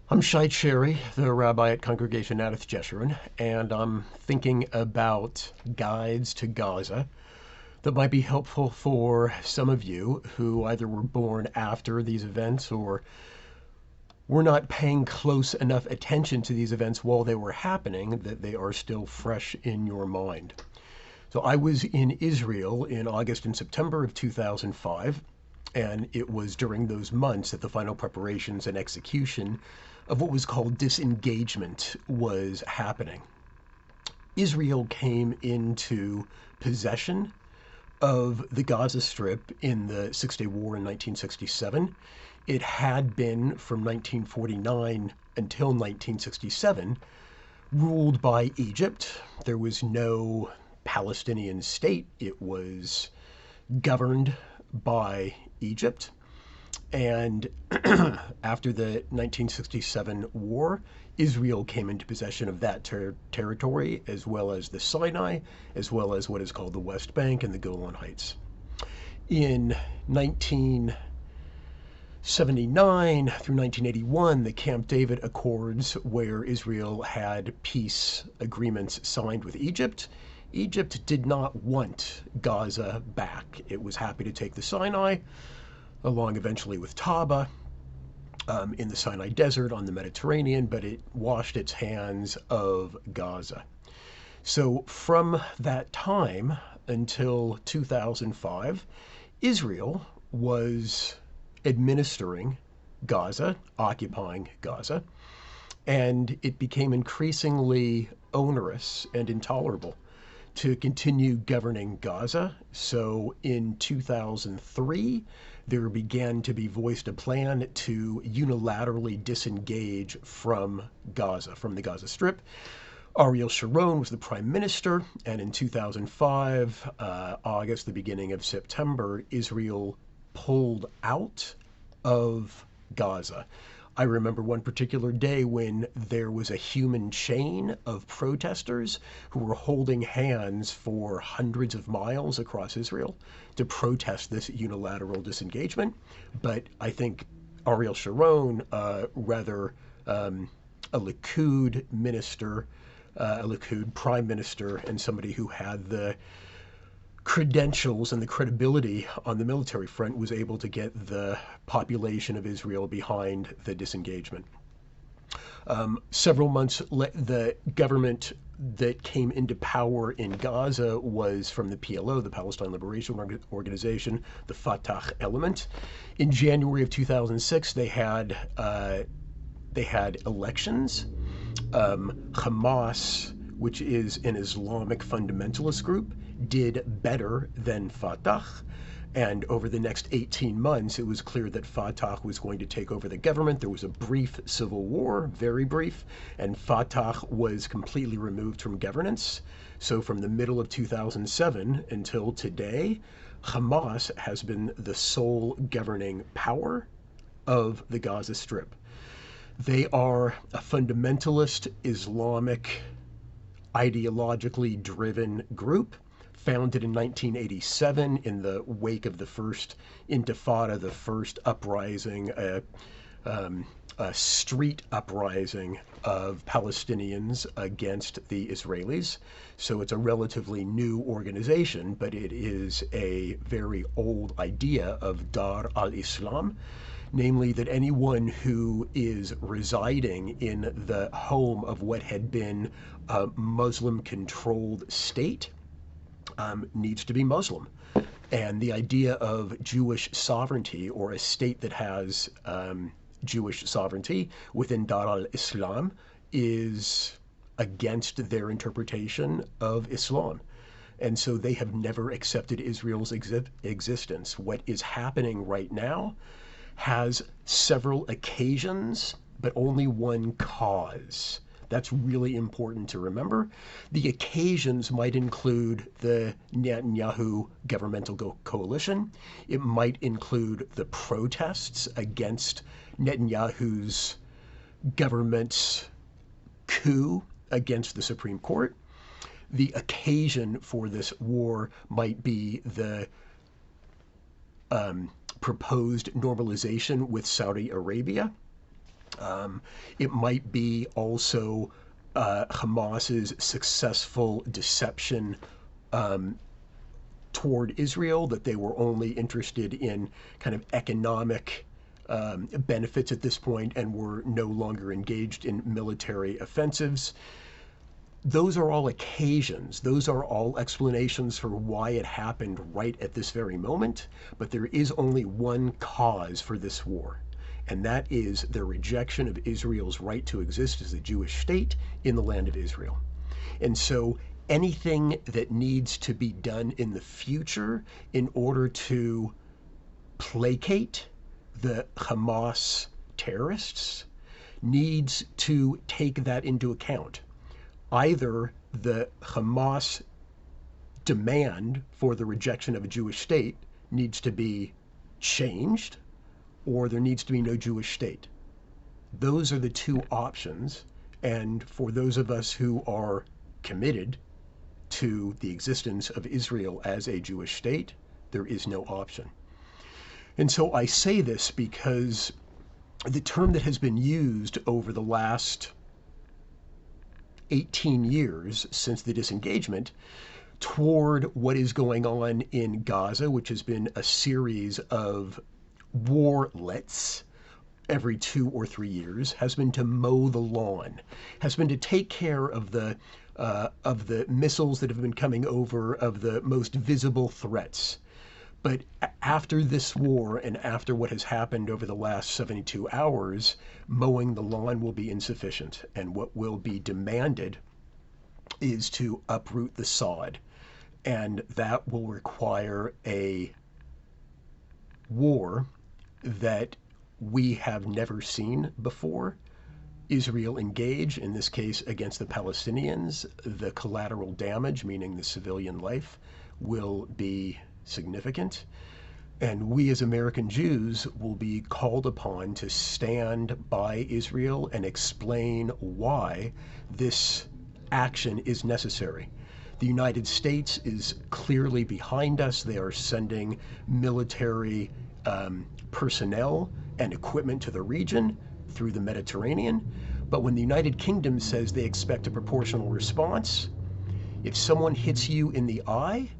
I'm Shai Cherry, the rabbi at Congregation Nadath Jeshurun, and I'm thinking about guides to Gaza that might be helpful for some of you who either were born after these events or were not paying close enough attention to these events while they were happening that they are still fresh in your mind. So I was in Israel in August and September of 2005, and it was during those months that the final preparations and execution of what was called disengagement was happening. Israel came into possession of the Gaza Strip in the Six-Day War in 1967. It had been from 1949 until 1967 ruled by Egypt. There was no Palestinian state. It was governed by Egypt. And after the 1967 war, Israel came into possession of that territory, as well as the Sinai, as well as what is called the West Bank and the Golan Heights. In 1979 through 1981, the Camp David Accords, where Israel had peace agreements signed with Egypt. Egypt did not want Gaza back. It was happy to take the Sinai, along eventually with Taba, in the Sinai Desert on the Mediterranean, but it washed its hands of Gaza. So from that time until 2005, Israel was administering Gaza, occupying Gaza, and it became increasingly onerous and intolerable to continue governing Gaza. So in 2003, there began to be voiced a plan to unilaterally disengage from Gaza, from the Gaza Strip. Ariel Sharon was the prime minister, and in 2005, August, the beginning of September, Israel pulled out of Gaza. I remember one particular day when there was a human chain of protesters who were holding hands for hundreds of miles across Israel to protest this unilateral disengagement. But I think Ariel Sharon, rather a Likud minister, a Likud prime minister, and somebody who had the credentials and the credibility on the military front, was able to get the population of Israel behind the disengagement. Several months, the government that came into power in Gaza was from the PLO, the Palestine Liberation Organization, the Fatah element. In January of 2006, they had elections. Hamas, which is an Islamic fundamentalist group, did better than Fatah. And over the next 18 months, it was clear that Fatah was going to take over the government. There was a brief civil war, very brief, and Fatah was completely removed from governance. So from the middle of 2007 until today, Hamas has been the sole governing power of the Gaza Strip. They are a fundamentalist Islamic, ideologically driven group, founded in 1987 in the wake of the first Intifada, the first uprising, a street uprising of Palestinians against the Israelis. So it's a relatively new organization, but it is a very old idea of Dar al-Islam, namely that anyone who is residing in the home of what had been a Muslim-controlled state needs to be Muslim. And the idea of Jewish sovereignty, or a state that has Jewish sovereignty within Dar al-Islam, is against their interpretation of Islam. And so they have never accepted Israel's existence. What is happening right now has several occasions, but only one cause. That's really important to remember. The occasions might include the Netanyahu governmental coalition. It might include the protests against Netanyahu's government's coup against the Supreme Court. The occasion for this war might be the proposed normalization with Saudi Arabia. It might be also Hamas's successful deception toward Israel, that they were only interested in kind of economic benefits at this point and were no longer engaged in military offensives. Those are all occasions. Those are all explanations for why it happened right at this very moment. But there is only one cause for this war, and that is the rejection of Israel's right to exist as a Jewish state in the land of Israel. And so anything that needs to be done in the future in order to placate the Hamas terrorists needs to take that into account. Either the Hamas demand for the rejection of a Jewish state needs to be changed, or there needs to be no Jewish state. Those are the two options. And for those of us who are committed to the existence of Israel as a Jewish state, there is no option. And so I say this because the term that has been used over the last 18 years since the disengagement toward what is going on in Gaza, which has been a series of warlets every 2 or 3 years, has been to mow the lawn, has been to take care of the missiles that have been coming over, of the most visible threats. But after this war and after what has happened over the last 72 hours, mowing the lawn will be insufficient. And what will be demanded is to uproot the sod. And that will require a war that we have never seen before. Israel engage, in this case against the Palestinians. The collateral damage, meaning the civilian life, will be significant. And we as American Jews will be called upon to stand by Israel and explain why this action is necessary. The United States is clearly behind us. They are sending military personnel and equipment to the region through the Mediterranean. But when the United Kingdom says they expect a proportional response, if someone hits you in the eye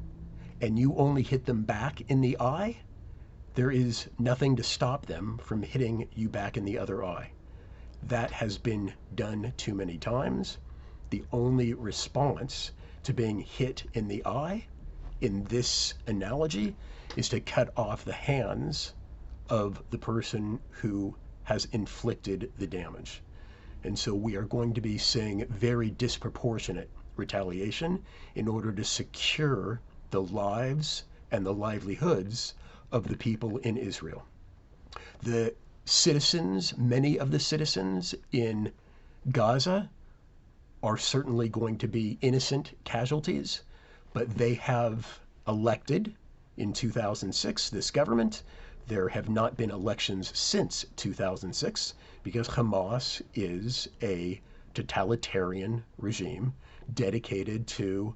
and you only hit them back in the eye, there is nothing to stop them from hitting you back in the other eye. That has been done too many times. The only response to being hit in the eye in this analogy is to cut off the hands of the person who has inflicted the damage. And so we are going to be seeing very disproportionate retaliation in order to secure the lives and the livelihoods of the people in Israel. The citizens, many of the citizens in Gaza, are certainly going to be innocent casualties, but they have elected in 2006 this government. There have not been elections since 2006 because Hamas is a totalitarian regime dedicated to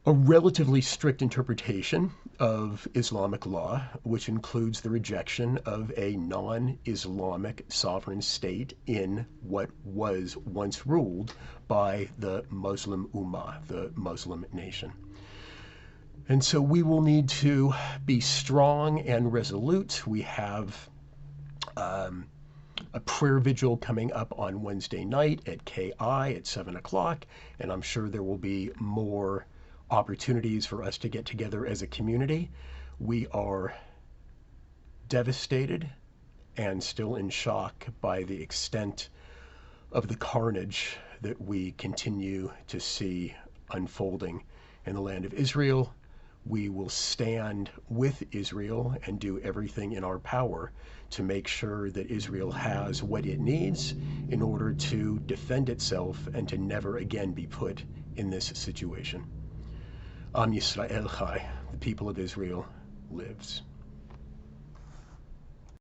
a relatively strict interpretation of Islamic law, which includes the rejection of a non-Islamic sovereign state in what was once ruled by the Muslim Ummah, the Muslim nation. And so we will need to be strong and resolute. We have a prayer vigil coming up on Wednesday night at KI at 7 o'clock, and I'm sure there will be more opportunities for us to get together as a community. We are devastated and still in shock by the extent of the carnage that we continue to see unfolding in the land of Israel. We will stand with Israel and do everything in our power to make sure that Israel has what it needs in order to defend itself and to never again be put in this situation. Am Yisrael Chai, the people of Israel lives.